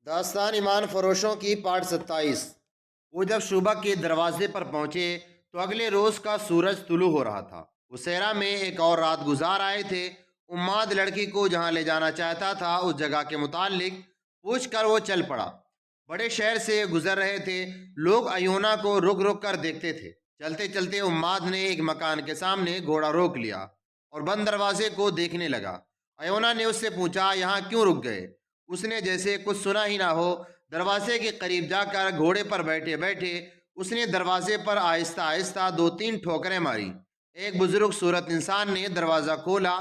داستان ایمان فروشوں کی پارٹ 27۔ وہ جب شعبہ کے دروازے پر پہنچے تو اگلے روز کا سورج طلوع ہو رہا تھا۔ اسیرا میں ایک اور رات گزار آئے تھے۔ اماد لڑکی کو جہاں لے جانا چاہتا تھا اس جگہ کے متعلق پوچھ کر وہ چل پڑا۔ بڑے شہر سے گزر رہے تھے، لوگ ایونا کو رک رک کر دیکھتے تھے۔ چلتے چلتے اماد نے ایک مکان کے سامنے گھوڑا روک لیا اور بند دروازے کو دیکھنے لگا۔ ایونا نے اس سے پوچھا، یہاں کیوں رک گئے؟ اس نے جیسے کچھ سنا ہی نہ ہو دروازے کے قریب جا کر گھوڑے پر بیٹھے بیٹھے اس نے دروازے پر آہستہ آہستہ 2-3 ٹھوکریں ماری۔ ایک بزرگ صورت انسان نے دروازہ کھولا۔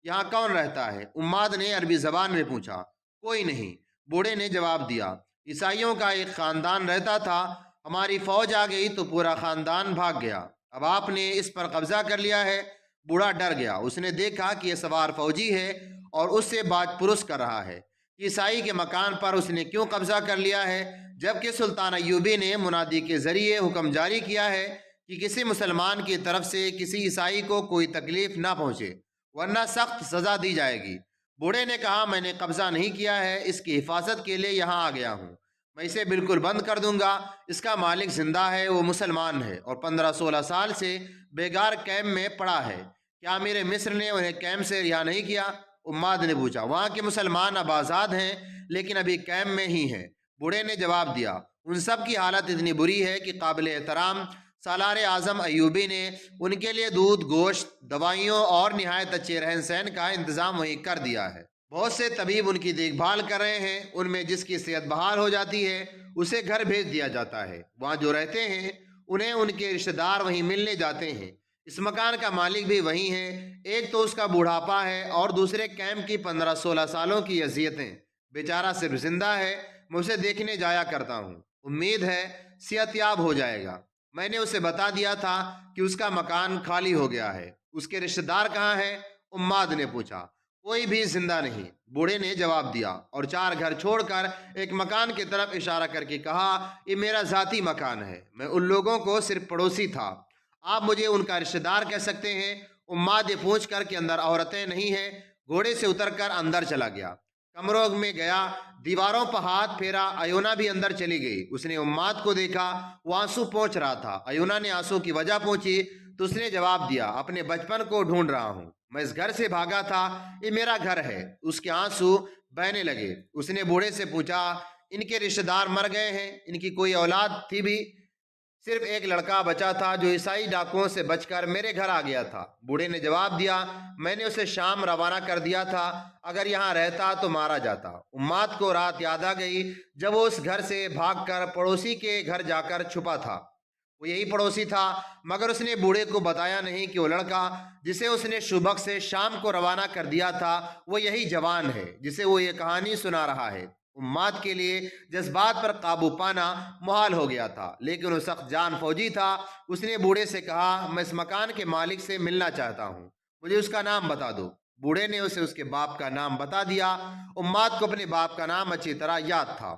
یہاں کون رہتا ہے؟ اماد نے عربی زبان میں پوچھا۔ کوئی نہیں، بوڑھے نے جواب دیا۔ عیسائیوں کا ایک خاندان رہتا تھا، ہماری فوج آ گئی تو پورا خاندان بھاگ گیا۔ اب آپ نے اس پر قبضہ کر لیا ہے۔ بوڑھا ڈر گیا، اس نے دیکھا کہ یہ سوار فوجی ہے اور اس سے بات پرس کر رہا ہے۔ عیسائی کے مکان پر اس نے کیوں قبضہ کر لیا ہے، جبکہ سلطان ایوبی نے منادی کے ذریعے حکم جاری کیا ہے کہ کسی مسلمان کی طرف سے کسی عیسائی کو کوئی تکلیف نہ پہنچے ورنہ سخت سزا دی جائے گی۔ بوڑھے نے کہا، میں نے قبضہ نہیں کیا ہے، اس کی حفاظت کے لیے یہاں آ گیا ہوں۔ میں اسے بالکل بند کر دوں گا۔ اس کا مالک زندہ ہے، وہ مسلمان ہے اور 15-16 سال سے بیگار کیمپ میں پڑا ہے۔ کیا امیر مصر نے انہیں کیمپ سے رہا نہیں کیا؟ اماد نے پوچھا۔ وہاں کے مسلمان اب آزاد ہیں لیکن ابھی کیمپ میں ہی ہیں، بوڑھے نے جواب دیا۔ ان سب کی حالت اتنی بری ہے کہ قابل احترام سالار اعظم ایوبی نے ان کے لیے دودھ، گوشت، دوائیوں اور نہایت اچھے رہن سہن کا انتظام وہیں کر دیا ہے۔ بہت سے طبیب ان کی دیکھ بھال کر رہے ہیں۔ ان میں جس کی صحت بحال ہو جاتی ہے اسے گھر بھیج دیا جاتا ہے۔ وہاں جو رہتے ہیں انہیں ان کے رشتہ دار وہیں ملنے جاتے ہیں۔ اس مکان کا مالک بھی وہی ہے۔ ایک تو اس کا بوڑھاپا ہے اور دوسرے کیمپ کی 15-16 سالوں کی اذیتیں۔ بیچارہ صرف زندہ ہے، میں اسے دیکھنے جایا کرتا ہوں۔ امید ہے صحت یاب ہو جائے گا۔ میں نے اسے بتا دیا تھا کہ اس کا مکان خالی ہو گیا ہے۔ اس کے رشتہ دار کہاں ہیں؟ اماد نے پوچھا۔ کوئی بھی زندہ نہیں، بوڑھے نے جواب دیا اور 4 گھر چھوڑ کر ایک مکان کی طرف اشارہ کر کے کہا، یہ میرا ذاتی مکان ہے، میں ان لوگوں کو صرف پڑوسی تھا، آپ مجھے ان کا رشتہ دار کہہ سکتے ہیں۔ اماد یہ پوچھ کر کہ اندر عورتیں نہیں ہیں گھوڑے سے اتر کر اندر چلا گیا۔ کمروں میں گیا، دیواروں پر ہاتھ پھیرا۔ ایونا بھی اندر چلی گئی۔ اس نے اماد کو دیکھا، وہ آنسو پوچھ رہا تھا۔ ایونا نے آنسو کی وجہ پوچھی تو اس نے جواب دیا، اپنے بچپن کو ڈھونڈ رہا ہوں، میں اس گھر سے بھاگا تھا، یہ میرا گھر ہے۔ اس کے آنسو بہنے لگے۔ اس نے بوڑھے سے پوچھا، ان کے رشتہ دار مر گئے ہیں؟ ان کی کوئی اولاد تھی بھی؟ صرف ایک لڑکا بچا تھا جو عیسائی ڈاکوؤں سے بچ کر میرے گھر آ گیا تھا۔ بوڑھے نے جواب دیا، میں نے اسے شام روانہ کر دیا تھا، اگر یہاں رہتا تو مارا جاتا۔ اماد کو رات یاد آ گئی جب وہ اس گھر سے بھاگ کر پڑوسی کے گھر جا کر چھپا تھا۔ وہ یہی پڑوسی تھا، مگر اس نے بوڑھے کو بتایا نہیں کہ وہ لڑکا جسے اس نے شبک سے شام کو روانہ کر دیا تھا وہ یہی جوان ہے جسے وہ یہ کہانی سنا رہا ہے۔ اماد کے لیے جذبات پر قابو پانا محال ہو گیا تھا، لیکن وہ سخت جان فوجی تھا۔ اس نے بوڑھے سے کہا، میں اس مکان کے مالک سے ملنا چاہتا ہوں، مجھے اس کا نام بتا دو۔ بوڑھے نے اسے اس کے باپ کا نام بتا دیا۔ اماد کو اپنے باپ کا نام اچھی طرح یاد تھا۔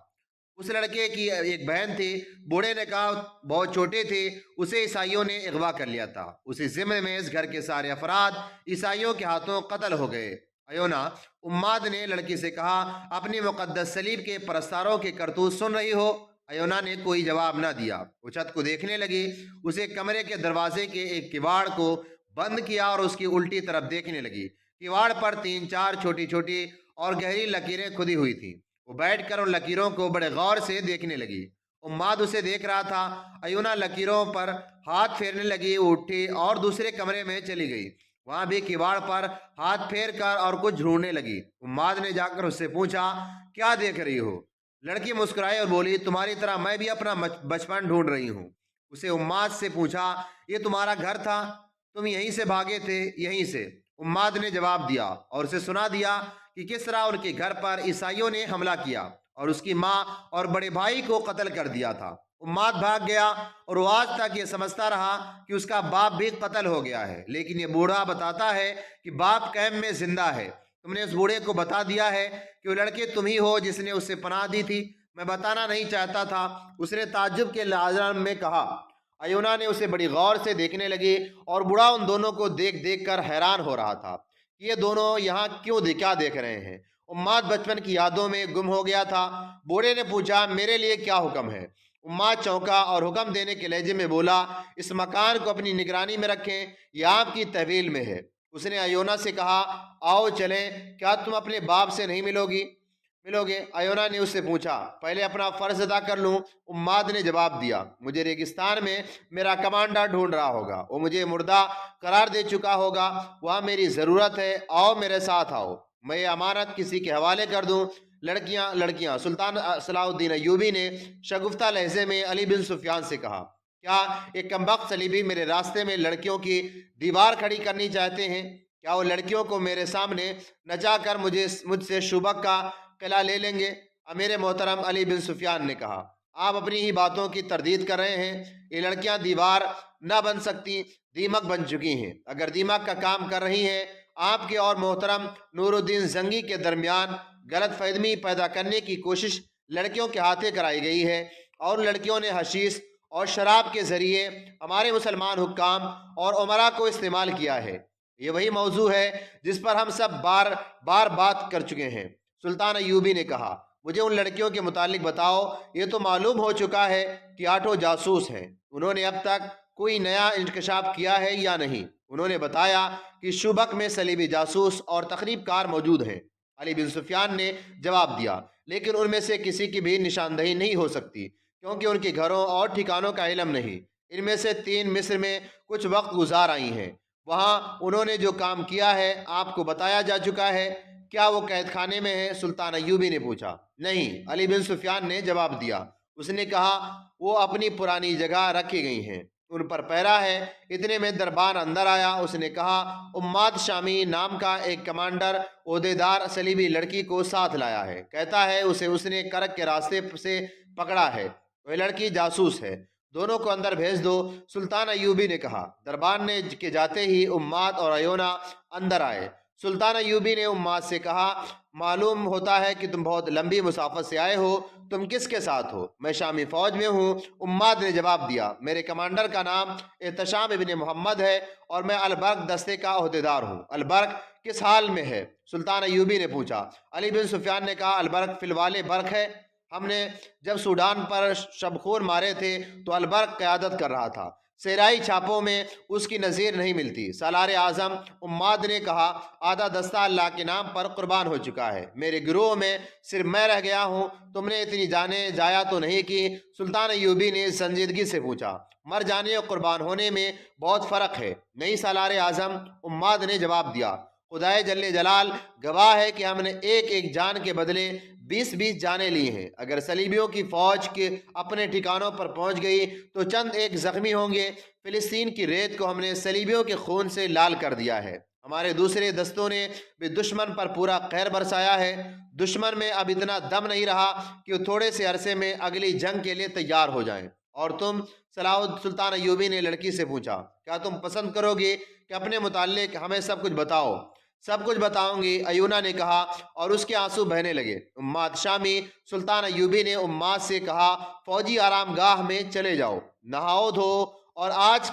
اس لڑکے کی ایک بہن تھی، بوڑھے نے کہا، بہت چھوٹے تھے، اسے عیسائیوں نے اغوا کر لیا تھا۔ اسی ضمن میں اس گھر کے سارے افراد عیسائیوں کے ہاتھوں قتل ہو گئے۔ ایونا، اماد نے لڑکی سے کہا، اپنی مقدس صلیب کے پرستاروں کے کرتوت سن رہی ہو؟ ایونا نے کوئی جواب نہ دیا۔ وہ چھت کو دیکھنے لگی۔ اسے کمرے کے دروازے کے ایک کواڑ کو بند کیا اور اس کی الٹی طرف دیکھنے لگی۔ کواڑ پر 3-4 چھوٹی چھوٹی اور گہری لکیریں کھدی ہوئی تھیں۔ وہ بیٹھ کر ان لکیروں کو بڑے غور سے دیکھنے لگی۔ اماد اسے دیکھ رہا تھا۔ ایونا لکیروں پر ہاتھ پھیرنے لگی، وہ اٹھی اور دوسرے کمرے میں چلی گئی۔ وہاں بھی کواڑ پر ہاتھ پھیر کر اور کچھ ڈھونڈنے لگی۔ اماد نے جا کر اس سے پوچھا، کیا دیکھ رہی ہو؟ لڑکی مسکرائی اور بولی، تمہاری طرح میں بھی اپنا بچپن ڈھونڈ رہی ہوں۔ اسے اماد سے پوچھا، یہ تمہارا گھر تھا؟ تم یہیں سے بھاگے تھے؟ یہیں سے، اماد نے جواب دیا اور اسے سنا دیا کہ کس طرح ان کے گھر پر عیسائیوں نے حملہ کیا اور اس کی ماں اور بڑے بھائی کو قتل کر دیا تھا۔ اماد بھاگ گیا اور وہ آج تک یہ سمجھتا رہا کہ اس کا باپ بھی قتل ہو گیا ہے، لیکن یہ بوڑھا بتاتا ہے کہ باپ کیمپ میں زندہ ہے۔ تم نے اس بوڑھے کو بتا دیا ہے کہ وہ لڑکے تم ہی ہو جس نے اسے پناہ دی تھی؟ میں بتانا نہیں چاہتا تھا، اس نے تعجب کے لہجے میں کہا۔ ایونا نے اسے بڑی غور سے دیکھنے لگی اور بوڑھا ان دونوں کو دیکھ دیکھ کر حیران ہو رہا تھا کہ یہ دونوں یہاں کیا دیکھ رہے ہیں۔ اماد بچپن کی یادوں میں گم ہو گیا تھا۔ بوڑھے نے پوچھا، میرے لیے کیا حکم ہے؟ اماد چونکا اور حکم دینے کے لہجے میں بولا، اس مکان کو اپنی نگرانی میں رکھیں، یہ آپ کی تحویل میں ہے۔ اس نے ایونا سے کہا، آؤ چلیں، کیا تم اپنے باپ سے نہیں ملو گے؟ ایونا نے اس سے پوچھا، پہلے اپنا فرض ادا کر لوں۔ اماد نے جواب دیا، مجھے ریگستان میں میرا کمانڈر ڈھونڈ رہا ہوگا، وہ مجھے مردہ قرار دے چکا ہوگا، وہاں میری ضرورت ہے، آؤ میرے ساتھ آؤ، میں یہ امانت کسی کے حوالے کر دوں۔ لڑکیاں سلطان صلاح الدین ایوبی نے شگفتہ لہجے میں علی بن سفیان سے کہا، کیا ایک کمبخت صلیبی میرے راستے میں لڑکیوں کی دیوار کھڑی کرنی چاہتے ہیں؟ کیا وہ لڑکیوں کو میرے سامنے نچا کر مجھ سے شوبک کا قلعہ لے لیں گے؟ امیر محترم علی بن سفیان نے کہا، آپ اپنی ہی باتوں کی تردید کر رہے ہیں، یہ لڑکیاں دیوار نہ بن سکتی، دیمک بن چکی ہیں۔ اگر دیمک کا کام کر رہی ہیں، آپ کے اور محترم نور الدین زنگی کے درمیان غلط فہمی پیدا کرنے کی کوشش لڑکیوں کے ہاتھے کرائی گئی ہے، اور لڑکیوں نے حشیش اور شراب کے ذریعے ہمارے مسلمان حکام اور عمرا کو استعمال کیا ہے۔ یہ وہی موضوع ہے جس پر ہم سب بار بات کر چکے ہیں۔ سلطان ایوبی نے کہا، مجھے ان لڑکیوں کے متعلق بتاؤ، یہ تو معلوم ہو چکا ہے کہ 8 جاسوس ہیں، انہوں نے اب تک کوئی نیا انکشاف کیا ہے یا نہیں؟ انہوں نے بتایا کہ شوبک میں صلیبی جاسوس اور تخریب کار موجود ہیں۔ علی بن سفیان نے جواب دیا، لیکن ان میں سے کسی کی بھی نشاندہی نہیں ہو سکتی، کیونکہ ان کے گھروں اور ٹھکانوں کا علم نہیں۔ ان میں سے 3 مصر میں کچھ وقت گزار آئی ہیں، وہاں انہوں نے جو کام کیا ہے آپ کو بتایا جا چکا ہے۔ کیا وہ قید خانے میں ہے؟ سلطان ایوبی نے پوچھا۔ نہیں، علی بن سفیان نے جواب دیا۔ اس نے کہا، وہ اپنی پرانی جگہ رکھی گئی ہیں، ان پر پہرا ہے۔ اتنے میں دربان اندر آیا۔ اس نے کہا، اماد شامی نام کا ایک کمانڈر عہدیدار صلیبی لڑکی کو ساتھ لایا ہے، کہتا ہے اسے اس نے کرک کے راستے سے پکڑا ہے، وہ لڑکی جاسوس ہے، دونوں کو اندر بھیج دو۔ سلطان ایوبی نے کہا۔ دربان نے کے جاتے ہی اماد اور ایونا اندر آئے۔ سلطان ایوبی نے اماد سے کہا، معلوم ہوتا ہے کہ تم بہت لمبی مسافت سے آئے ہو، تم کس کے ساتھ ہو؟ میں شامی فوج میں ہوں۔ اماد نے جواب دیا، میرے کمانڈر کا نام احتشام ابن محمد ہے اور میں البرق دستے کا عہدیدار ہوں۔ البرق کس حال میں ہے؟ سلطان ایوبی نے پوچھا۔ علی بن سفیان نے کہا، البرق فی الوالے برق ہے، ہم نے جب سوڈان پر شبخور مارے تھے تو البرق قیادت کر رہا تھا، صحرائی چھاپوں میں اس کی نظیر نہیں ملتی۔ سالار اعظم اماد نے کہا، آدھا دستہ اللہ کے نام پر قربان ہو چکا ہے، میرے گروہ میں صرف میں رہ گیا ہوں، تم نے اتنی جانیں ضائع تو نہیں کی؟ سلطان ایوبی نے سنجیدگی سے پوچھا، مر جانے اور قربان ہونے میں بہت فرق ہے۔ نہیں سالار اعظم، اماد نے جواب دیا، خدائے جل جلال گواہ ہے کہ ہم نے ایک جان کے بدلے 20 جانیں لی ہیں۔ اگر صلیبیوں کی فوج کے اپنے ٹھکانوں پر پہنچ گئی تو چند ایک زخمی ہوں گے۔ فلسطین کی ریت کو ہم نے صلیبیوں کے خون سے لال کر دیا ہے۔ ہمارے دوسرے دستوں نے بھی دشمن پر پورا قہر برسایا ہے۔ دشمن میں اب اتنا دم نہیں رہا کہ وہ تھوڑے سے عرصے میں اگلی جنگ کے لیے تیار ہو جائیں۔ اور تم؟ سلطان ایوبی نے لڑکی سے پوچھا، کیا تم پسند کرو گی کہ اپنے متعلق ہمیں سب کچھ بتاؤ؟ سب کچھ بتاؤں گی، ایونا نے کہا، اور اس کے آنسو بہنے لگے۔ اماد شامی سلطان ایوبی نے اماد سے کہا، فوجی آرام گاہ میں چلے جاؤ، نہاؤ دھو اور آج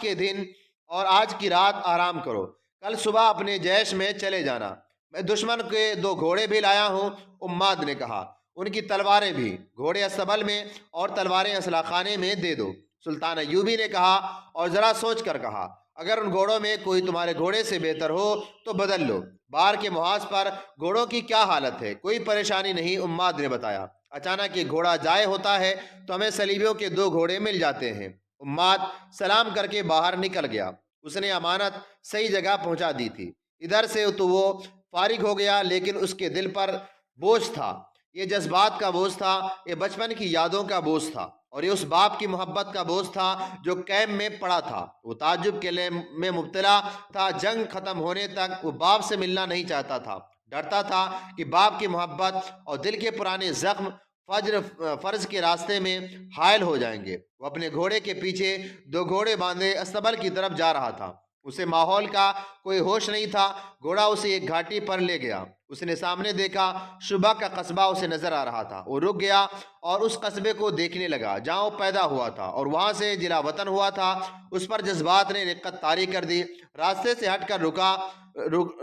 کی رات آرام کرو، کل صبح اپنے جیش میں چلے جانا۔ میں دشمن کے 2 گھوڑے بھی لایا ہوں، اماد نے کہا، ان کی تلواریں بھی، گھوڑے استبل میں اور تلواریں اسلحہ خانے میں دے دو۔ سلطان ایوبی نے کہا، اور ذرا سوچ کر کہا، اگر ان گھوڑوں میں کوئی تمہارے گھوڑے سے بہتر ہو تو بدل لو۔ بار کے محاذ پر گھوڑوں کی کیا حالت ہے؟ کوئی پریشانی نہیں، اماد نے بتایا۔ اچانک ایک گھوڑا ضائع ہوتا ہے تو ہمیں صلیبیوں کے 2 گھوڑے مل جاتے ہیں۔ اماد سلام کر کے باہر نکل گیا۔ اس نے امانت صحیح جگہ پہنچا دی تھی۔ ادھر سے تو وہ فارغ ہو گیا، لیکن اس کے دل پر بوجھ تھا۔ یہ جذبات کا بوجھ تھا، یہ بچپن کی یادوں کا بوجھ تھا، اور یہ اس باپ کی محبت کا بوجھ تھا جو کیمپ میں پڑا تھا۔ وہ تعجب کے لیے میں مبتلا تھا، جنگ ختم ہونے تک وہ باپ سے ملنا نہیں چاہتا تھا، ڈرتا تھا کہ باپ کی محبت اور دل کے پرانے زخم فرض کے راستے میں حائل ہو جائیں گے۔ وہ اپنے گھوڑے کے پیچھے 2 گھوڑے باندھے استبل کی طرف جا رہا تھا۔ اسے ماحول کا کوئی ہوش نہیں تھا۔ گھوڑا اسے ایک گھاٹی پر لے گیا۔ اس نے سامنے دیکھا، شبہ کا قصبہ اسے نظر آ رہا تھا۔ وہ رک گیا اور اس قصبے کو دیکھنے لگا جہاں وہ پیدا ہوا تھا اور وہاں سے جلا وطن ہوا تھا۔ اس پر جذبات نے رقت طاری کر دی۔ راستے سے ہٹ کر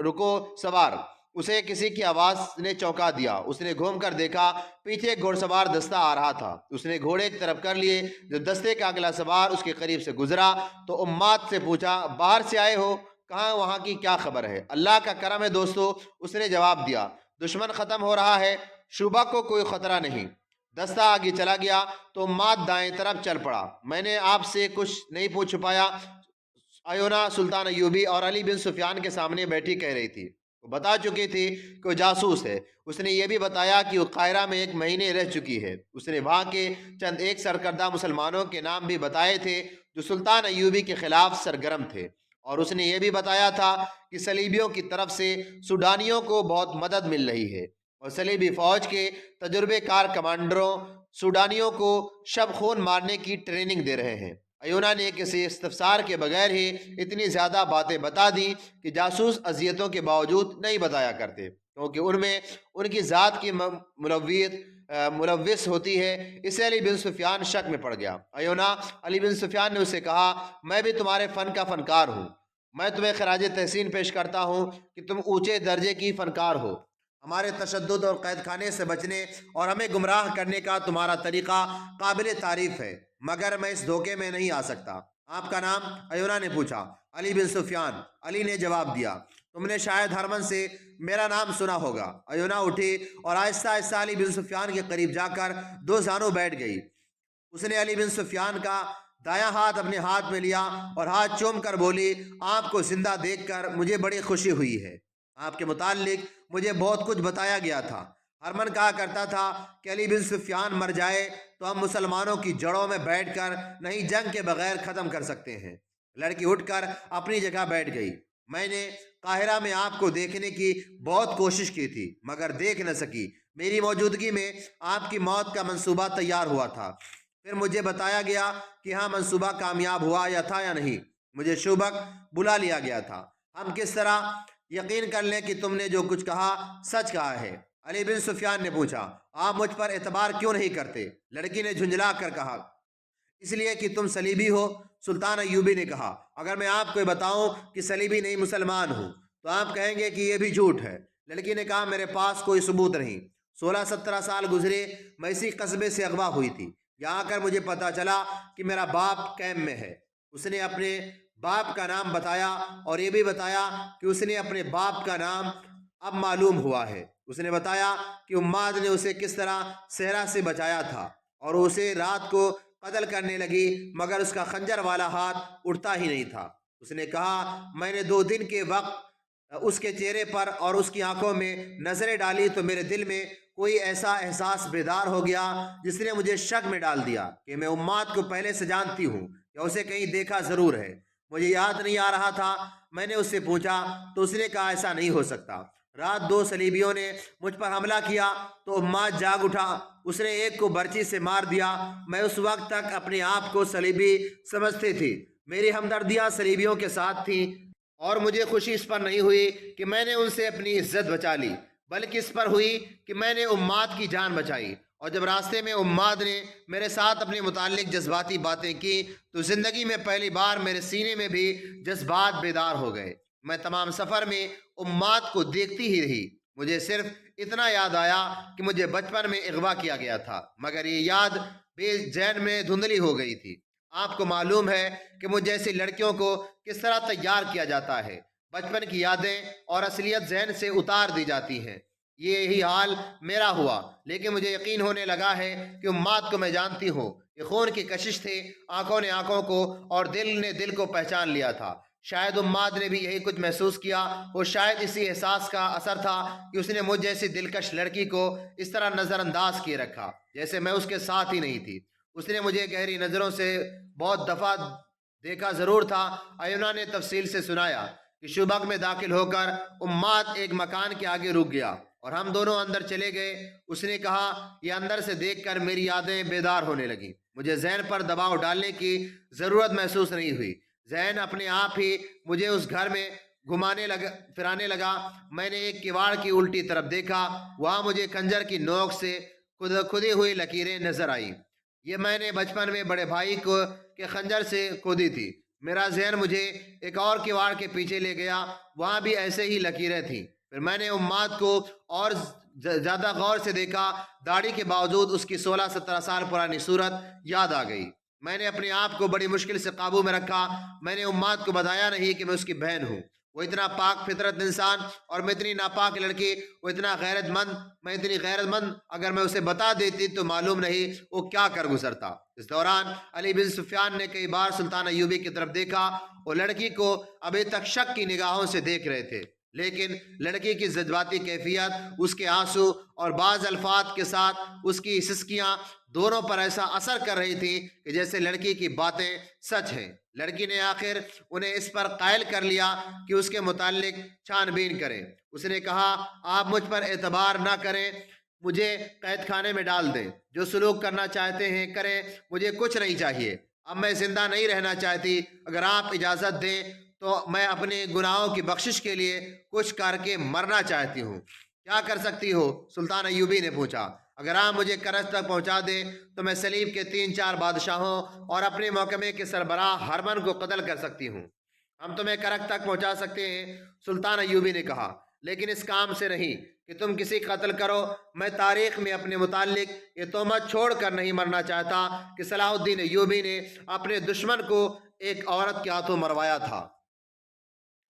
رکو سوار، اسے کسی کی آواز نے چونکا دیا۔ اس نے گھوم کر دیکھا، پیچھے ایک گھوڑ سوار دستہ آ رہا تھا۔ اس نے گھوڑے کی طرف کر لیے۔ جب دستے کا اگلا سوار اس کے قریب سے گزرا تو اماد سے پوچھا، باہر سے آئے ہو؟ کہاں وہاں کی کیا خبر ہے؟ اللہ کا کرم ہے دوستو، اس نے جواب دیا، دشمن ختم ہو رہا ہے، شعبہ کو کوئی خطرہ نہیں۔ دستہ آگے چلا گیا تو اماد دائیں طرف چل پڑا۔ میں نے آپ سے کچھ نہیں پوچھ چھپایا، ایونا سلطان ایوبی اور علی بن سفیان کے سامنے بیٹھی کہہ رہی تھی۔ وہ بتا چکی تھی کہ وہ جاسوس ہے۔ اس نے یہ بھی بتایا کہ وہ قاہرہ میں 1 مہینے رہ چکی ہے۔ اس نے وہاں کے چند ایک سرکردہ مسلمانوں کے نام بھی بتائے تھے جو سلطان ایوبی کے خلاف سرگرم تھے، اور اس نے یہ بھی بتایا تھا کہ صلیبیوں کی طرف سے سوڈانیوں کو بہت مدد مل رہی ہے، اور صلیبی فوج کے تجربے کار کمانڈروں سوڈانیوں کو شب خون مارنے کی ٹریننگ دے رہے ہیں۔ ایونا نے کسی استفسار کے بغیر ہی اتنی زیادہ باتیں بتا دی کہ جاسوس اذیتوں کے باوجود نہیں بتایا کرتے، کیونکہ ان میں ان کی ذات کی ملوث ہوتی ہے۔ اسے علی بن سفیان شک میں پڑ گیا۔ ایونا، علی بن سفیان نے اسے کہا، میں بھی تمہارے فن کا فنکار ہوں، میں تمہیں خراج تحسین پیش کرتا ہوں کہ تم اونچے درجے کی فنکار ہو۔ ہمارے تشدد اور قید خانے سے بچنے اور ہمیں گمراہ کرنے کا تمہارا طریقہ قابل تعریف ہے، مگر میں اس دھوکے میں نہیں آ سکتا۔ آپ کا نام؟ ایونا نے پوچھا۔ علی بن سفیان، علی نے جواب دیا۔ تم نے شاید ہرمن سے میرا نام سنا ہوگا۔ ایونا اٹھی اور آہستہ آہستہ علی بن سفیان کے قریب جا کر 2 زانوں بیٹھ گئی۔ اس نے علی بن سفیان کا دایاں ہاتھ اپنے ہاتھ میں لیا اور ہاتھ چوم کر بولی، آپ کو زندہ دیکھ کر مجھے بڑی خوشی ہوئی ہے۔ آپ کے متعلق مجھے بہت کچھ بتایا گیا تھا۔ ہرمن کہا کرتا تھا کہ علی بن سفیان مر جائے تو ہم مسلمانوں کی جڑوں میں بیٹھ کر نہیں جنگ کے بغیر ختم کر سکتے ہیں۔ لڑکی اٹھ کر اپنی جگہ بیٹھ گئی۔ میں نے قاہرہ میں آپ کو دیکھنے کی بہت کوشش کی تھی، مگر دیکھ نہ سکی۔ میری موجودگی میں آپ کی موت کا منصوبہ تیار ہوا تھا۔ پھر مجھے بتایا گیا کہ ہاں منصوبہ کامیاب ہوا یا نہیں۔ مجھے شوبک بلا لیا گیا تھا۔ ہم کس طرح یقین کر لیں کہ تم نے جو کچھ کہا سچ کہا ہے؟ علی بن سفیان نے پوچھا۔ آپ مجھ پر اعتبار کیوں نہیں کرتے؟ لڑکی نے جھنجھلا کر کہا، اس لیے کہ تم صلیبی ہو۔ سلطان ایوبی نے کہا، اگر میں آپ کو بتاؤں کہ صلیبی نہیں مسلمان ہوں تو آپ کہیں گے کہ یہ بھی جھوٹ ہے۔ لڑکی نے کہا، میرے پاس کوئی ثبوت نہیں۔ 16-17 سال گزرے، میں اسی قصبے سے اغوا ہوئی تھی۔ یہاں آ کر مجھے پتا چلا کہ میرا باپ کیمپ میں ہے۔ اس نے اپنے باپ کا نام بتایا اور یہ بھی بتایا کہ اس نے اپنے باپ کا نام اب معلوم ہوا ہے۔ اس نے بتایا کہ اماد نے اسے کس طرح صحرا سے بچایا تھا اور اسے رات کو قتل کرنے لگی، مگر اس کا خنجر والا ہاتھ اٹھتا ہی نہیں تھا۔ اس نے کہا، میں نے 2 دن کے وقت اس کے چہرے پر اور اس کی آنکھوں میں نظریں ڈالی تو میرے دل میں کوئی ایسا احساس بیدار ہو گیا جس نے مجھے شک میں ڈال دیا کہ میں اماد کو پہلے سے جانتی ہوں یا اسے کہیں دیکھا ضرور ہے۔ مجھے یاد نہیں آ رہا تھا۔ میں نے اس سے پوچھا تو اس نے کہا، ایسا نہیں ہو سکتا۔ رات 2 صلیبیوں نے مجھ پر حملہ کیا تو اماد جاگ اٹھا۔ اس نے ایک کو برچی سے مار دیا۔ میں اس وقت تک اپنے آپ کو صلیبی سمجھتی تھی۔ میری ہمدردیاں صلیبیوں کے ساتھ تھیں اور مجھے خوشی اس پر نہیں ہوئی کہ میں نے ان سے اپنی عزت بچا لی، بلکہ اس پر ہوئی کہ میں نے اماد کی جان بچائی۔ اور جب راستے میں اماد نے میرے ساتھ اپنے متعلق جذباتی باتیں کی تو زندگی میں پہلی بار میرے سینے میں بھی جذبات بیدار ہو گئے۔ میں تمام سفر میں اماد کو دیکھتی ہی رہی۔ مجھے صرف اتنا یاد آیا کہ مجھے بچپن میں اغوا کیا گیا تھا، مگر یہ یاد بھی ذہن میں دھندلی ہو گئی تھی۔ آپ کو معلوم ہے کہ مجھ جیسی لڑکیوں کو کس طرح تیار کیا جاتا ہے۔ بچپن کی یادیں اور اصلیت ذہن سے اتار دی جاتی ہیں۔ یہی حال میرا ہوا، لیکن مجھے یقین ہونے لگا ہے کہ اماد کو میں جانتی ہوں۔ یہ خون کی کشش تھی، آنکھوں نے آنکھوں کو اور دل نے دل کو پہچان لیا تھا۔ شاید اماد نے بھی یہی کچھ محسوس کیا، اور شاید اسی احساس کا اثر تھا کہ اس نے مجھ جیسی دلکش لڑکی کو اس طرح نظر انداز کیے رکھا جیسے میں اس کے ساتھ ہی نہیں تھی۔ اس نے مجھے گہری نظروں سے بہت دفعہ دیکھا ضرور تھا۔ ایونا نے تفصیل سے سنایا کہ شوبک میں داخل ہو کر اماد ایک مکان کے آگے رک گیا اور ہم دونوں اندر چلے گئے۔ اس نے کہا، یہ اندر سے دیکھ کر میری یادیں بیدار ہونے لگیں۔ مجھے ذہن پر دباؤ ڈالنے کی ضرورت محسوس نہیں ہوئی۔ ذہن اپنے آپ ہی مجھے اس گھر میں پھرانے لگا۔ میں نے ایک کیواڑ کی الٹی طرف دیکھا، وہاں مجھے خنجر کی نوک سے کھدی ہوئی لکیریں نظر آئی۔ یہ میں نے بچپن میں بڑے بھائی کے خنجر سے کھودی تھی۔ میرا ذہن مجھے ایک اور کیواڑ کے پیچھے لے گیا، وہاں بھی ایسے ہی لکیریں تھیں۔ پھر میں نے اماد کو اور زیادہ غور سے دیکھا، داڑھی کے باوجود اس کی 16-17 سال پرانی صورت یاد آ گئی۔ میں نے اپنے آپ کو بڑی مشکل سے قابو میں رکھا۔ میں نے اماد کو بتایا نہیں کہ میں اس کی بہن ہوں۔ وہ اتنا پاک فطرت انسان اور میں اتنی ناپاک لڑکی، وہ اتنا غیرت مند، میں اتنی غیرت مند، اگر میں اسے بتا دیتی تو معلوم نہیں وہ کیا کر گزرتا۔ اس دوران علی بن سفیان نے کئی بار سلطان ایوبی کی طرف دیکھا۔ وہ لڑکی کو ابھی تک شک کی نگاہوں سے دیکھ رہے تھے، لیکن لڑکی کی جذباتی کیفیت، اس کے آنسو اور بعض الفاظ کے ساتھ اس کی سسکیاں دونوں پر ایسا اثر کر رہی تھی کہ جیسے لڑکی کی باتیں سچ ہیں۔ لڑکی نے آخر انہیں اس پر قائل کر لیا کہ اس کے متعلق چھان بین کریں۔ اس نے کہا، آپ مجھ پر اعتبار نہ کریں، مجھے قید خانے میں ڈال دیں، جو سلوک کرنا چاہتے ہیں کریں، مجھے کچھ نہیں چاہیے۔ اب میں زندہ نہیں رہنا چاہتی، اگر آپ اجازت دیں تو میں اپنے گناہوں کی بخشش کے لیے کچھ کر کے مرنا چاہتی ہوں۔ کیا کر سکتی ہو؟ سلطان ایوبی نے پوچھا۔ اگر آپ مجھے کرج تک پہنچا دیں تو میں سلیب کے 3-4 بادشاہوں اور اپنے محکمے کے سربراہ ہرمن کو قتل کر سکتی ہوں۔ ہم تمہیں کرج تک پہنچا سکتے ہیں، سلطان ایوبی نے کہا، لیکن اس کام سے نہیں کہ تم کسی قتل کرو۔ میں تاریخ میں اپنے متعلق یہ تہمت چھوڑ کر نہیں مرنا چاہتا کہ صلاح الدین ایوبی نے اپنے دشمن کو ایک عورت کے ہاتھوں مروایا تھا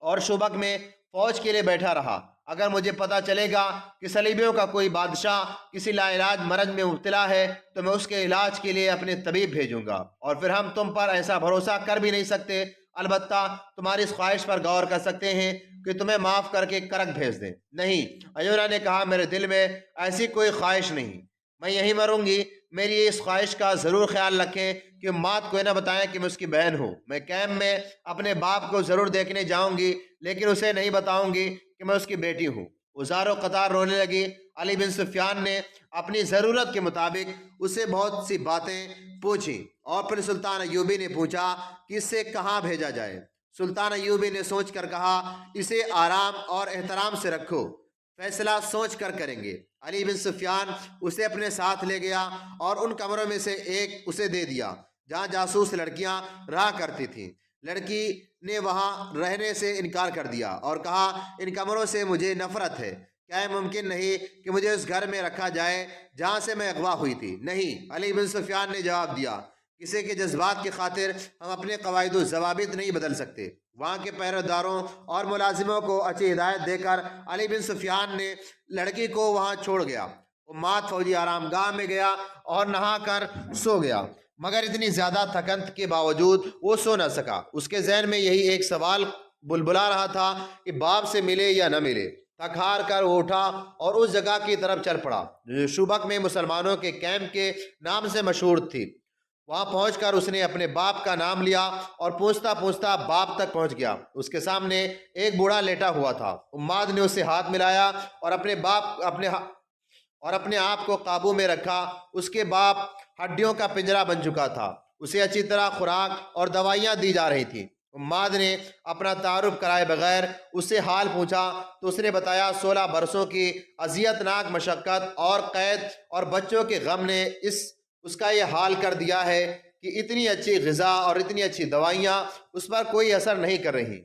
اور شبک میں فوج کے لیے بیٹھا رہا۔ اگر مجھے پتا چلے گا کہ صلیبیوں کا کوئی بادشاہ کسی لا علاج مرض میں مبتلا ہے تو میں اس کے علاج کے لیے اپنے طبیب بھیجوں گا، اور پھر ہم تم پر ایسا بھروسہ کر بھی نہیں سکتے، البتہ تمہاری اس خواہش پر غور کر سکتے ہیں کہ تمہیں معاف کر کے کرک بھیج دیں۔ نہیں، ایونا نے کہا، میرے دل میں ایسی کوئی خواہش نہیں، میں یہیں مروں گی۔ میری اس خواہش کا ضرور خیال رکھیں کہ امات کو نہ بتائیں کہ میں اس کی بہن ہوں۔ میں کیمپ میں اپنے باپ کو ضرور دیکھنے جاؤں گی، لیکن اسے نہیں بتاؤں گی کہ میں اس کی بیٹی ہوں۔ وہ زاروں قطار رونے لگی۔ علی بن سفیان نے اپنی ضرورت کے مطابق اسے بہت سی باتیں پوچھیں، اور پھر سلطان ایوبی نے پوچھا کہ اسے کہاں بھیجا جائے۔ سلطان ایوبی نے سوچ کر کہا، اسے آرام اور احترام سے رکھو، فیصلہ سوچ کر کریں گے۔ علی بن سفیان اسے اپنے ساتھ لے گیا اور ان کمروں میں سے ایک اسے دے دیا جہاں جاسوس لڑکیاں رہا کرتی تھیں۔ لڑکی نے وہاں رہنے سے انکار کر دیا اور کہا، ان کمروں سے مجھے نفرت ہے، کیا یہ ممکن نہیں کہ مجھے اس گھر میں رکھا جائے جہاں سے میں اغوا ہوئی تھی؟ نہیں، علی بن سفیان نے جواب دیا، کسی کے جذبات کی خاطر ہم اپنے قواعد و ضوابط نہیں بدل سکتے۔ وہاں کے پہرےداروں اور ملازموں کو اچھی ہدایت دے کر علی بن سفیان نے لڑکی کو وہاں چھوڑ گیا۔ اماد فوجی آرام گاہ میں گیا اور نہا کر سو گیا، مگر اتنی زیادہ تھکن کے باوجود وہ سو نہ سکا۔ اس کے ذہن میں یہی ایک سوال بلبلا رہا تھا کہ باپ سے ملے یا نہ ملے۔ تھک ہار کر وہ اٹھا اور اس جگہ کی طرف چل پڑا جو شوبک میں مسلمانوں کے کیمپ کے نام سے مشہور تھی۔ وہاں پہنچ کر اس نے اپنے باپ کا نام لیا اور پوچھتا پوچھتا باپ تک پہنچ گیا۔ اس کے سامنے ایک بوڑھا لیٹا ہوا تھا۔ اماد نے اسے ہاتھ ملایا اور اپنے آپ کو قابو میں رکھا۔ اس کے باپ ہڈیوں کا پنجرا بن چکا تھا، اسے اچھی طرح خوراک اور دوائیاں دی جا رہی تھیں۔ اماد نے اپنا تعارف کرائے بغیر اس سے حال پوچھا تو اس نے بتایا، 16 برسوں کی اذیت ناک مشقت اور قید اور بچوں کے غم نے اس کا یہ حال کر دیا ہے کہ اتنی اچھی غذا اور اتنی اچھی دوائیاں اس پر کوئی اثر نہیں کر رہی۔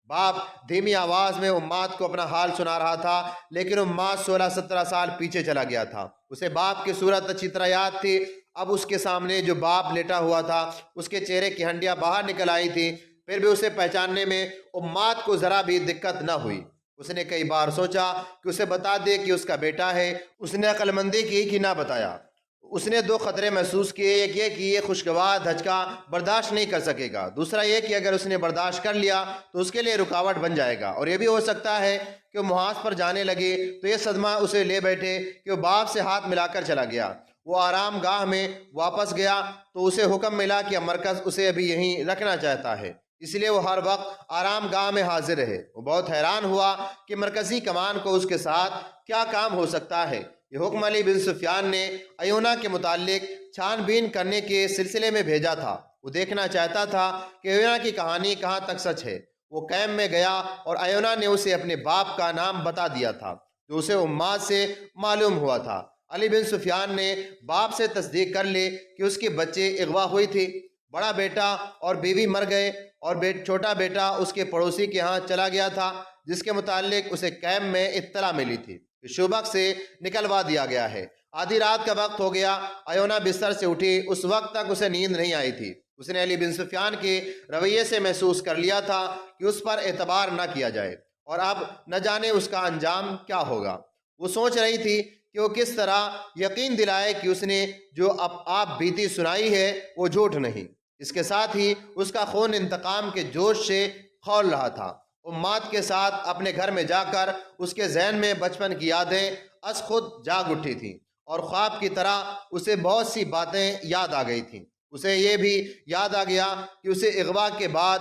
باپ دھیمی آواز میں اماد کو اپنا حال سنا رہا تھا، لیکن اماد 16-17 سال پیچھے چلا گیا تھا۔ اسے باپ کی صورت اچھی طرح یاد تھی۔ اب اس کے سامنے جو باپ لیٹا ہوا تھا، اس کے چہرے کی ہنڈیاں باہر نکل آئی تھی، پھر بھی اسے پہچاننے میں اماد کو ذرا بھی دقت نہ ہوئی۔ اس نے کئی بار سوچا کہ اسے بتا دے کہ اس کا بیٹا ہے۔ اس نے عقل مندی کی کہ نہ بتایا۔ اس نے 2 خطرے محسوس کیے، ایک یہ کہ یہ خوشگوار دھچکا برداشت نہیں کر سکے گا، دوسرا یہ کہ اگر اس نے برداشت کر لیا تو اس کے لیے رکاوٹ بن جائے گا، اور یہ بھی ہو سکتا ہے کہ وہ محاذ پر جانے لگے تو یہ صدمہ اسے لے بیٹھے کہ وہ باپ سے ہاتھ ملا کر چلا گیا۔ وہ آرام گاہ میں واپس گیا تو اسے حکم ملا کہ مرکز اسے ابھی یہیں رکھنا چاہتا ہے، اس لیے وہ ہر وقت آرام گاہ میں حاضر رہے۔ وہ بہت حیران ہوا کہ مرکزی کمان کو اس کے ساتھ کیا کام ہو سکتا ہے۔ یہ حکم علی بن سفیان نے ایونا کے متعلق چھان بین کرنے کے سلسلے میں بھیجا تھا۔ وہ دیکھنا چاہتا تھا کہ ایونا کی کہانی کہاں تک سچ ہے۔ وہ کیمپ میں گیا اور ایونا نے اسے اپنے باپ کا نام بتا دیا تھا جو اسے اماد سے معلوم ہوا تھا۔ علی بن سفیان نے باپ سے تصدیق کر لی کہ اس کے بچے اغوا ہوئی تھی۔ بڑا بیٹا اور بیوی مر گئے اور چھوٹا بیٹا اس کے پڑوسی کے ہاں چلا گیا تھا۔ جس کے متعلق اسے کیمپ میں اطلاع ملی تھی کہ شوبک سے نکلوا دیا گیا ہے۔ آدھی رات کا وقت ہو گیا، ایونا بستر سے اٹھی۔ اس وقت تک اسے نیند نہیں آئی تھی۔ اس نے علی بن سفیان کے رویے سے محسوس کر لیا تھا کہ اس پر اعتبار نہ کیا جائے، اور اب نہ جانے اس کا انجام کیا ہوگا۔ وہ سوچ رہی تھی کہ وہ کس طرح یقین دلائے کہ اس نے جو اب آپ بیتی سنائی ہے وہ جھوٹ نہیں۔ اس کے ساتھ ہی اس کا خون انتقام کے جوش سے کھول رہا تھا۔ اماد کے ساتھ اپنے گھر میں جا کر اس کے ذہن میں بچپن کی یادیں از خود جاگ اٹھی تھیں، اور خواب کی طرح اسے بہت سی باتیں یاد آ گئی تھیں۔ اسے یہ بھی یاد آ گیا کہ اسے اغوا کے بعد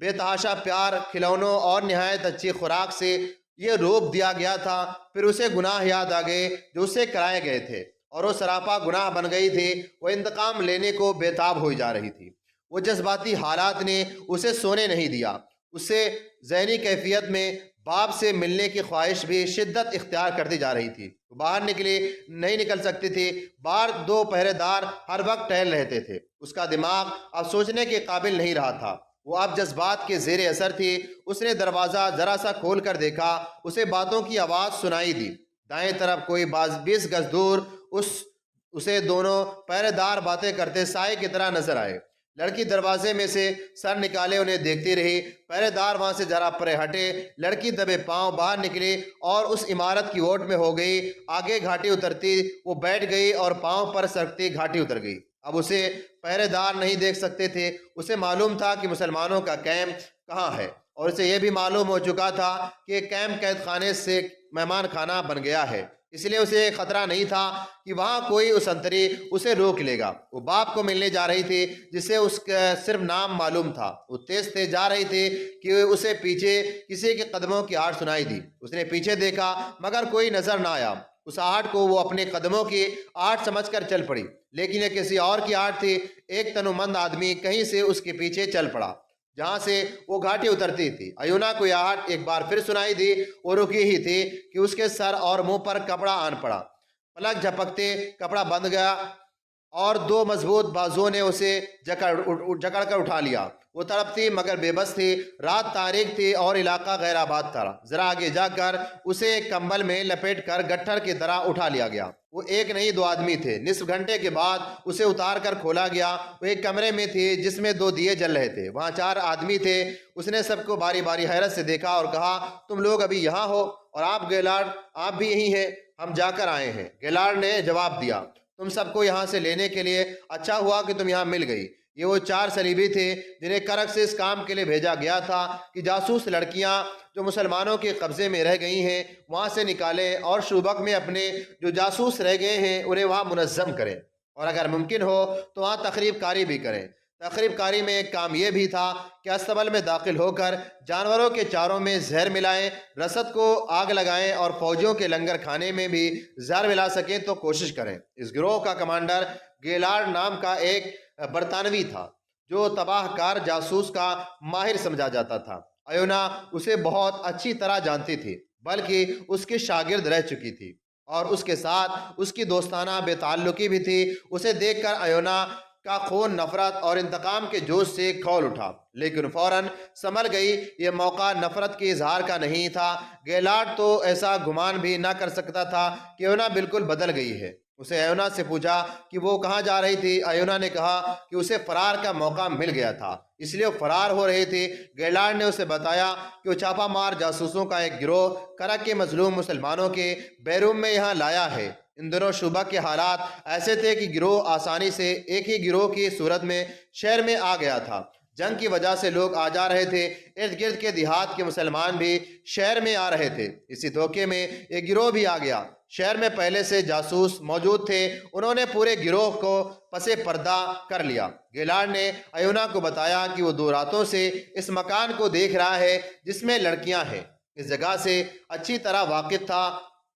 بے تحاشا پیار، کھلونوں اور نہایت اچھی خوراک سے یہ روپ دیا گیا تھا۔ پھر اسے گناہ یاد آ گئے جو اسے کرائے گئے تھے، اور وہ سراپا گناہ بن گئی تھی۔ وہ انتقام لینے کو بے تاب ہوئی جا رہی تھی۔ وہ جذباتی حالات نے اسے سونے نہیں دیا۔ اسے ذہنی کیفیت میں باپ سے ملنے کی خواہش بھی شدت اختیار کرتی جا رہی تھی۔ وہ باہر نہیں نکل سکتی تھی۔ باہر دو پہرے دار ہر وقت ٹہل رہتے تھے۔ اس کا دماغ اب سوچنے کے قابل نہیں رہا تھا۔ وہ اب جذبات کے زیر اثر تھی۔ اس نے دروازہ ذرا سا کھول کر دیکھا۔ اسے باتوں کی آواز سنائی دی۔ دائیں طرف کوئی 20 گز دور اسے دونوں پہرے دار باتیں کرتے سائے کی طرح نظر آئے۔ لڑکی دروازے میں سے سر نکالے انہیں دیکھتی رہی۔ پہرے دار وہاں سے ذرا پرے ہٹے۔ لڑکی دبے پاؤں باہر نکلی اور اس عمارت کی اوٹ میں ہو گئی۔ آگے گھاٹی اترتی وہ بیٹھ گئی اور پاؤں پر سرکتی گھاٹی اتر گئی۔ اب اسے پہرے دار نہیں دیکھ سکتے تھے۔ اسے معلوم تھا کہ مسلمانوں کا کیمپ کہاں ہے، اور اسے یہ بھی معلوم ہو چکا تھا کہ کیمپ قید خانے سے مہمان خانہ بن گیا ہے۔ اس لیے اسے خطرہ نہیں تھا کہ وہاں کوئی اسنتری اسے روک لے گا۔ وہ باپ کو ملنے جا رہی تھی جسے اس کا صرف نام معلوم تھا۔ وہ تیز تیز جا رہی تھی کہ اسے پیچھے کسی کے قدموں کی آہٹ سنائی دی۔ اس نے پیچھے دیکھا مگر کوئی نظر نہ آیا۔ اس آہٹ کو وہ اپنے قدموں کی آہٹ سمجھ کر چل پڑی، لیکن یہ کسی اور کی آہٹ تھی۔ ایک تنومند آدمی کہیں سے اس کے پیچھے چل پڑا جہاں سے وہ گھاٹی اترتی تھی۔ ایونا کو یہ آہٹ ایک بار پھر سنائی دی۔ وہ رکی ہی تھی کہ اس کے سر اور منہ پر کپڑا آن پڑا۔ پلک جھپکتے کپڑا بند گیا اور دو مضبوط بازوؤں نے اسے جکڑ کر اٹھا لیا۔ وہ تڑپتی مگر بے بس تھی۔ رات تاریک تھی اور علاقہ غیر آباد تھا۔ ذرا آگے جا کر اسے ایک کمبل میں لپیٹ کر گٹھر کی طرح اٹھا لیا گیا۔ وہ ایک نہیں دو آدمی تھے۔ نصف گھنٹے کے بعد اسے اتار کر کھولا گیا۔ وہ ایک کمرے میں تھی جس میں 2 دیے جل رہے تھے۔ وہاں 4 آدمی تھے۔ اس نے سب کو باری باری حیرت سے دیکھا اور کہا، تم لوگ ابھی یہاں ہو، اور آپ گیلارڈ آپ بھی یہی ہیں؟ ہم جا کر آئے ہیں، گیلارڈ نے جواب دیا۔ تم سب کو یہاں سے لینے کے لیے اچھا ہوا کہ تم یہاں مل گئی۔ یہ وہ 4 صلیبی تھے جنہیں کرک سے اس کام کے لیے بھیجا گیا تھا کہ جاسوس لڑکیاں جو مسلمانوں کے قبضے میں رہ گئی ہیں وہاں سے نکالیں، اور شوبک میں اپنے جو جاسوس رہ گئے ہیں انہیں وہاں منظم کریں، اور اگر ممکن ہو تو وہاں تخریب کاری بھی کریں۔ تخریب کاری میں ایک کام یہ بھی تھا کہ استبل میں داخل ہو کر جانوروں کے چاروں میں زہر ملائیں، رسد کو آگ لگائیں، اور فوجیوں کے لنگر کھانے میں بھی زہر ملا سکیں تو کوشش کریں۔ اس گروہ کا کمانڈر گیلارڈ نام کا ایک برطانوی تھا جو تباہ کار جاسوس کا ماہر سمجھا جاتا تھا۔ ایونا اسے بہت اچھی طرح جانتی تھی، بلکہ اس کی شاگرد رہ چکی تھی، اور اس کے ساتھ اس کی دوستانہ بے تعلقی بھی تھی۔ اسے دیکھ کر ایونا کا خون نفرت اور انتقام کے جوش سے کھول اٹھا، لیکن فوراً سنبھل گئی۔ یہ موقع نفرت کے اظہار کا نہیں تھا۔ گیلارڈ تو ایسا گمان بھی نہ کر سکتا تھا کہ ایونا بالکل بدل گئی ہے۔ اسے ایونا سے پوچھا کہ وہ کہاں جا رہی تھی۔ ایونا نے کہا کہ اسے فرار کا موقع مل گیا تھا، اس لیے وہ فرار ہو رہی تھی۔ گیلارڈ نے اسے بتایا کہ وہ چھاپا مار جاسوسوں کا ایک گروہ کرک کے مظلوم مسلمانوں کے بیروم میں یہاں لایا ہے۔ ان دنوں شوبک کے حالات ایسے تھے کہ گروہ آسانی سے ایک ہی گروہ کی صورت میں شہر میں آ گیا تھا۔ جنگ کی وجہ سے لوگ آ جا رہے تھے۔ ارد گرد کے دیہات کے مسلمان بھی شہر میں آ رہے تھے۔ اسی دھوکے میں ایک گروہ بھی آ گیا۔ شہر میں پہلے سے جاسوس موجود تھے، انہوں نے پورے گروہ کو پسے پردہ کر لیا۔ گیلارڈ نے ایونا کو بتایا کہ وہ 2 راتوں سے اس مکان کو دیکھ رہا ہے جس میں لڑکیاں ہیں۔ اس جگہ سے اچھی طرح واقف تھا،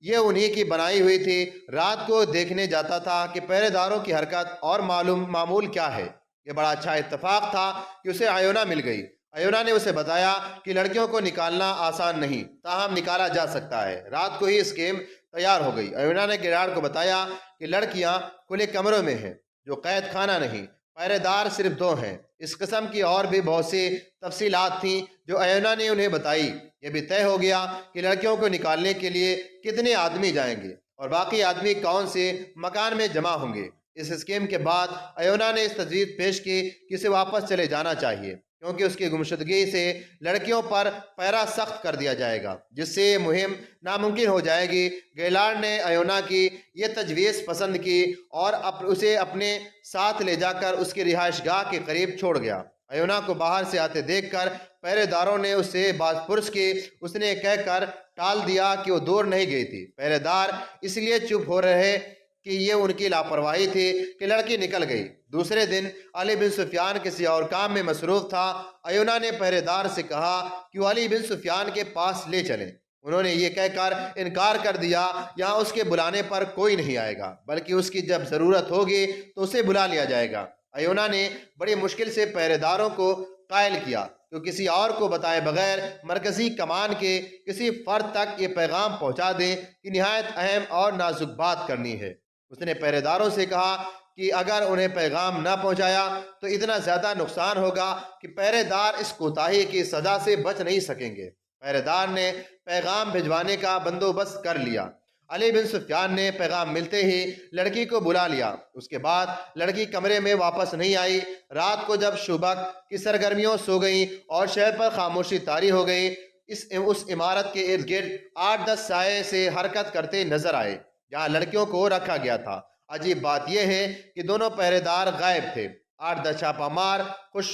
یہ انہی کی بنائی ہوئی تھی۔ رات کو دیکھنے جاتا تھا کہ پہرے داروں کی حرکت اور معمول کیا ہے۔ یہ بڑا اچھا اتفاق تھا کہ اسے ایونا مل گئی۔ ایونا نے اسے بتایا کہ لڑکیوں کو نکالنا آسان نہیں، تاہم نکالا جا سکتا ہے۔ رات کو ہی اسکیم تیار ہو گئی۔ ایونا نے گیلارڈ کو بتایا کہ لڑکیاں کھلے کمروں میں ہیں جو قید خانہ نہیں، پہرے دار صرف 2 ہیں۔ اس قسم کی اور بھی بہت سی تفصیلات تھیں جو ایونا نے انہیں بتائی۔ یہ بھی طے ہو گیا کہ لڑکیوں کو نکالنے کے لیے کتنے آدمی جائیں گے اور باقی آدمی کون سے مکان میں جمع ہوں گے۔ اس اسکیم کے بعد ایونا نے اس تجویز پیش کی کہ اسے واپس چلے جانا چاہیے، کیونکہ اس کی گمشدگی سے لڑکیوں پر پہرا سخت کر دیا جائے گا، جس سے یہ مہم ناممکن ہو جائے گی۔ گیلارڈ نے ایونا کی یہ تجویز پسند کی اور اسے اپنے ساتھ لے جا کر اس کی رہائش گاہ کے قریب چھوڑ گیا۔ ایونا کو باہر سے آتے دیکھ کر پہرے داروں نے اس سے بات پرس کی۔ اس نے کہہ کر ٹال دیا کہ وہ دور نہیں گئی تھی۔ پہرے دار اس لیے چپ ہو رہے کہ یہ ان کی لاپرواہی تھی کہ لڑکی نکل گئی۔ دوسرے دن علی بن سفیان کسی اور کام میں مصروف تھا۔ ایونا نے پہرے دار سے کہا کہ وہ علی بن سفیان کے پاس لے چلیں۔ انہوں نے یہ کہہ کر انکار کر دیا، یہاں اس کے بلانے پر کوئی نہیں آئے گا، بلکہ اس کی جب ضرورت ہوگی تو اسے بلا لیا جائے گا۔ ایونا نے بڑی مشکل سے پہرے داروں کو قائل کیا کہ کسی اور کو بتائے بغیر مرکزی کمان کے کسی فرد تک یہ پیغام پہنچا دیں کہ نہایت اہم اور نازک بات کرنی ہے۔ اس نے پہرے داروں سے کہا کہ اگر انہیں پیغام نہ پہنچایا تو اتنا زیادہ نقصان ہوگا کہ پہرے دار اس کوتاہی کی سزا سے بچ نہیں سکیں گے۔ پہرے دار نے پیغام بھجوانے کا بندوبست کر لیا۔ علی بن سفیان نے پیغام ملتے ہی لڑکی کو بلا لیا۔ اس کے بعد لڑکی کمرے میں واپس نہیں آئی۔ رات کو جب شوبک کی سرگرمیوں سو گئیں اور شہر پر خاموشی طاری ہو گئی، اس عمارت کے ارد گرد 8-10 سائے سے حرکت کرتے نظر آئے جہاں لڑکیوں کو رکھا گیا تھا۔ عجیب بات یہ ہے کہ دونوں پہرے دار غائب تھے۔ 8-10 چھاپہ مار خوش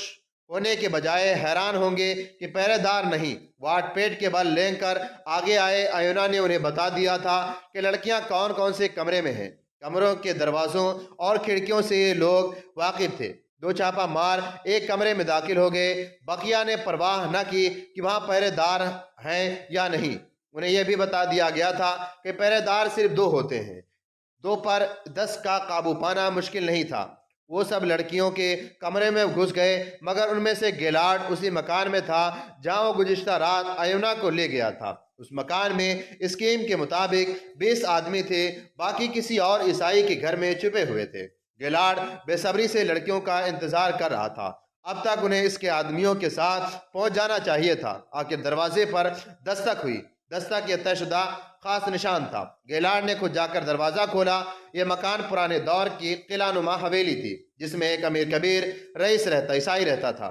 ہونے کے بجائے حیران ہوں گے کہ پہرے دار نہیں۔ واٹ پیٹ کے بل لے کر آگے آئے۔ ایونا نے انہیں بتا دیا تھا کہ لڑکیاں کون کون سے کمرے میں ہیں۔ کمروں کے دروازوں اور کھڑکیوں سے یہ لوگ واقف تھے۔ 2 چھاپہ مار ایک کمرے میں داخل ہو گئے۔ بقیہ نے پرواہ نہ کی کہ وہاں پہرے دار ہیں یا نہیں۔ انہیں یہ بھی بتا دیا گیا تھا کہ پہرے دار صرف 2 ہوتے ہیں۔ 2 پر 10 کا قابو پانا مشکل نہیں تھا۔ وہ سب لڑکیوں کے کمرے میں گھس گئے، مگر ان میں سے گیلارڈ اسی مکان میں تھا جہاں وہ گزشتہ رات ایونا کو لے گیا تھا۔ اس مکان میں اسکیم کے مطابق 20 آدمی تھے، باقی کسی اور عیسائی کے گھر میں چھپے ہوئے تھے۔ گیلارڈ بے صبری سے لڑکیوں کا انتظار کر رہا تھا۔ اب تک انہیں اس کے آدمیوں کے ساتھ پہنچ جانا چاہیے تھا۔ آخر دروازے پر دستک ہوئی۔ دستک یہ طے شدہ خاص نشان تھا۔ گیلارڈ نے خود جا کر دروازہ کھولا۔ یہ مکان پرانے دور کی قلعہ نما حویلی تھی جس میں ایک امیر کبیر رئیس عیسائی رہتا تھا۔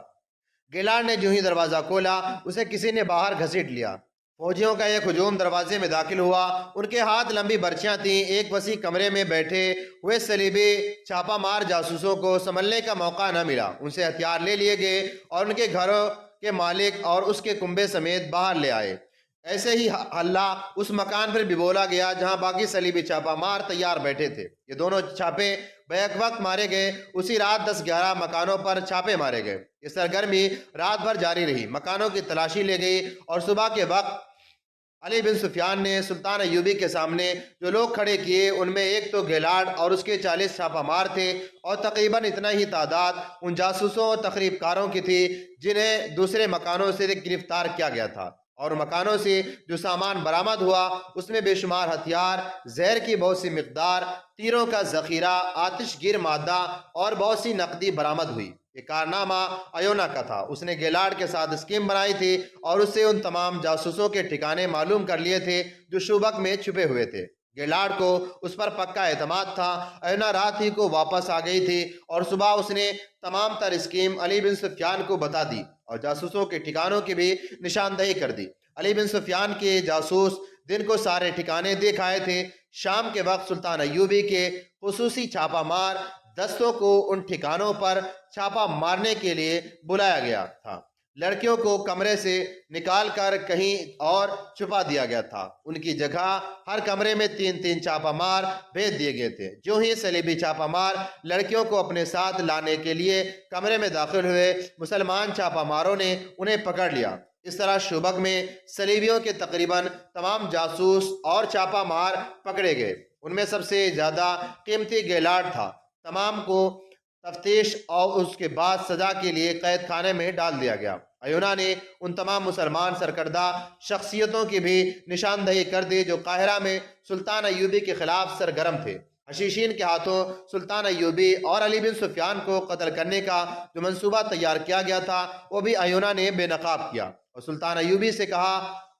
گیلارڈ نے جو ہی دروازہ کھولا اسے کسی نے باہر گھسیٹ لیا۔ فوجیوں کا ایک ہجوم دروازے میں داخل ہوا۔ ان کے ہاتھ لمبی برچیاں تھیں۔ ایک وسیع کمرے میں بیٹھے ہوئے صلیبی چھاپہ مار جاسوسوں کو سنبھلنے کا موقع نہ ملا۔ ان سے ہتھیار لے لیے گئے اور ان کے گھروں کے مالک اور اس کے کنبے سمیت باہر لے آئے۔ ایسے ہی ہلہ اس مکان پر بھی بولا گیا جہاں باقی صلیبی چھاپہ مار تیار بیٹھے تھے۔ یہ دونوں چھاپے بیک وقت مارے گئے۔ اسی رات 10-11 مکانوں پر چھاپے مارے گئے۔ یہ سرگرمی رات بھر جاری رہی۔ مکانوں کی تلاشی لے گئی اور صبح کے وقت علی بن سفیان نے سلطان ایوبی کے سامنے جو لوگ کھڑے کیے ان میں ایک تو گیلارڈ اور اس کے 40 چھاپہ مار تھے اور تقریباً اتنا ہی تعداد ان جاسوسوں اور تخریب کاروں کی تھی جنہیں دوسرے مکانوں سے گرفتار کیا گیا تھا۔ اور مکانوں سے جو سامان برآمد ہوا اس میں بے شمار ہتھیار، زہر کی بہت سی مقدار، تیروں کا ذخیرہ، آتش گیر مادہ اور بہت سی نقدی برآمد ہوئی۔ یہ کارنامہ ایونا کا تھا۔ اس نے گیلارڈ کے ساتھ اسکیم بنائی تھی اور اس سے ان تمام جاسوسوں کے ٹھکانے معلوم کر لیے تھے جو شوبک میں چھپے ہوئے تھے۔ گیلارڈ کو اس پر پکا اعتماد تھا۔ ایونا رات ہی کو واپس آ گئی تھی اور صبح اس نے تمام تر اسکیم علی بن سفیان کو بتا دی اور جاسوسوں کے ٹھکانوں کی بھی نشاندہی کر دی۔ علی بن سفیان کے جاسوس دن کو سارے ٹھکانے دیکھ آئے تھے۔ شام کے وقت سلطان ایوبی کے خصوصی چھاپہ مار دستوں کو ان ٹھکانوں پر چھاپہ مارنے کے لیے بلایا گیا تھا۔ لڑکیوں کو کمرے سے نکال کر کہیں اور چھپا دیا گیا تھا۔ ان کی جگہ ہر کمرے میں 3-3 چھاپہ مار بھیج دیے گئے تھے۔ جو ہی صلیبی چھاپہ مار لڑکیوں کو اپنے ساتھ لانے کے لیے کمرے میں داخل ہوئے، مسلمان چھاپہ ماروں نے انہیں پکڑ لیا۔ اس طرح شوبک میں صلیبیوں کے تقریباً تمام جاسوس اور چھاپہ مار پکڑے گئے۔ ان میں سب سے زیادہ قیمتی گیلارڈ تھا۔ تمام کو تفتیش اور اس کے بعد سزا کے لیے قید خانے میں ڈال دیا گیا۔ ایونا نے ان تمام مسلمان سرکردہ شخصیتوں کی بھی نشاندہی کر دی جو قاہرہ میں سلطان ایوبی کے خلاف سرگرم تھے۔ حشیشین کے ہاتھوں سلطان ایوبی اور علی بن سفیان کو قتل کرنے کا جو منصوبہ تیار کیا گیا تھا وہ بھی ایونا نے بے نقاب کیا اور سلطان ایوبی سے کہا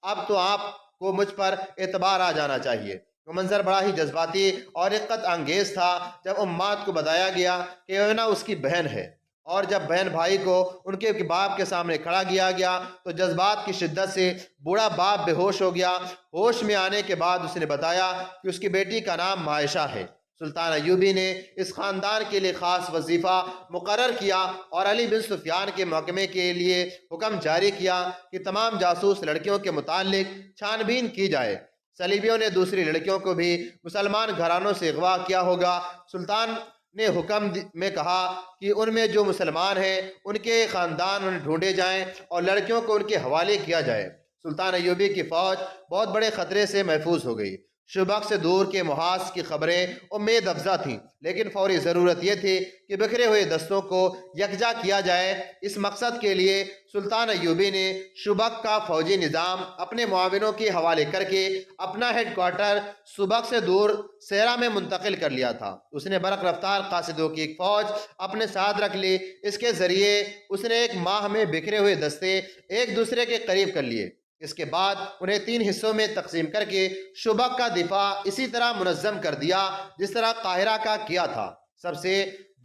اب تو آپ کو مجھ پر اعتبار آ جانا چاہیے۔ وہ منظر بڑا ہی جذباتی اور رقت انگیز تھا جب امات کو بتایا گیا کہ ایونا اس کی بہن ہے، اور جب بہن بھائی کو ان کے باپ کے سامنے کھڑا کیا گیا تو جذبات کی شدت سے بوڑھا باپ بے ہوش ہو گیا۔ ہوش میں آنے کے بعد اس نے بتایا کہ اس کی بیٹی کا نام معائشہ ہے۔ سلطان ایوبی نے اس خاندان کے لیے خاص وظیفہ مقرر کیا اور علی بن سفیان کے محکمے کے لیے حکم جاری کیا کہ تمام جاسوس لڑکیوں کے متعلق چھان بین کی جائے۔ صلیبیوں نے دوسری لڑکیوں کو بھی مسلمان گھرانوں سے اغوا کیا ہوگا۔ سلطان نے حکم میں کہا کہ ان میں جو مسلمان ہیں ان کے خاندان انہیں ڈھونڈے جائیں اور لڑکیوں کو ان کے حوالے کیا جائے۔ سلطان ایوبی کی فوج بہت بڑے خطرے سے محفوظ ہو گئی۔ شبک سے دور کے محاذ کی خبریں امید افزا تھیں، لیکن فوری ضرورت یہ تھی کہ بکھرے ہوئے دستوں کو یکجا کیا جائے۔ اس مقصد کے لیے سلطان ایوبی نے شبک کا فوجی نظام اپنے معاونوں کے حوالے کر کے اپنا ہیڈ کوارٹر شبک سے دور سیرا میں منتقل کر لیا تھا۔ اس نے برق رفتار قاصدوں کی ایک فوج اپنے ساتھ رکھ لی۔ اس کے ذریعے اس نے ایک ماہ میں بکھرے ہوئے دستے ایک دوسرے کے قریب کر لیے۔ اس کے بعد انہیں 3 حصوں میں تقسیم کر کے شبک کا دفاع اسی طرح منظم کر دیا جس طرح قاہرہ کا کیا تھا۔ سب سے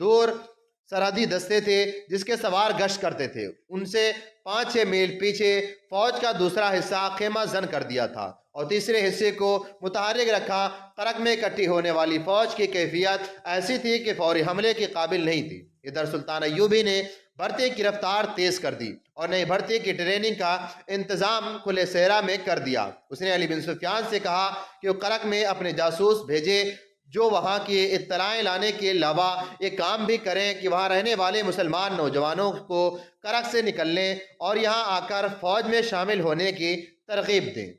دور سرحدی دستے تھے جس کے سوار گشت کرتے تھے، ان سے 5-6 میل پیچھے فوج کا دوسرا حصہ خیمہ زن کر دیا تھا اور تیسرے حصے کو متحرک رکھا۔ قرق میں اکٹھی ہونے والی فوج کی کیفیت ایسی تھی کہ فوری حملے کے قابل نہیں تھی۔ ادھر سلطان ایوبی نے بھرتی کی رفتار تیز کر دی اور نئی بھرتی کی ٹریننگ کا انتظام کھلے صحرا میں کر دیا۔ اس نے علی بن سفیان سے کہا کہ وہ قرق میں اپنے جاسوس بھیجے جو وہاں کی اطلاعیں لانے کے علاوہ یہ کام بھی کریں کہ وہاں رہنے والے مسلمان نوجوانوں کو قرق سے نکلنے اور یہاں آ کر فوج میں شامل ہونے کی ترغیب دیں۔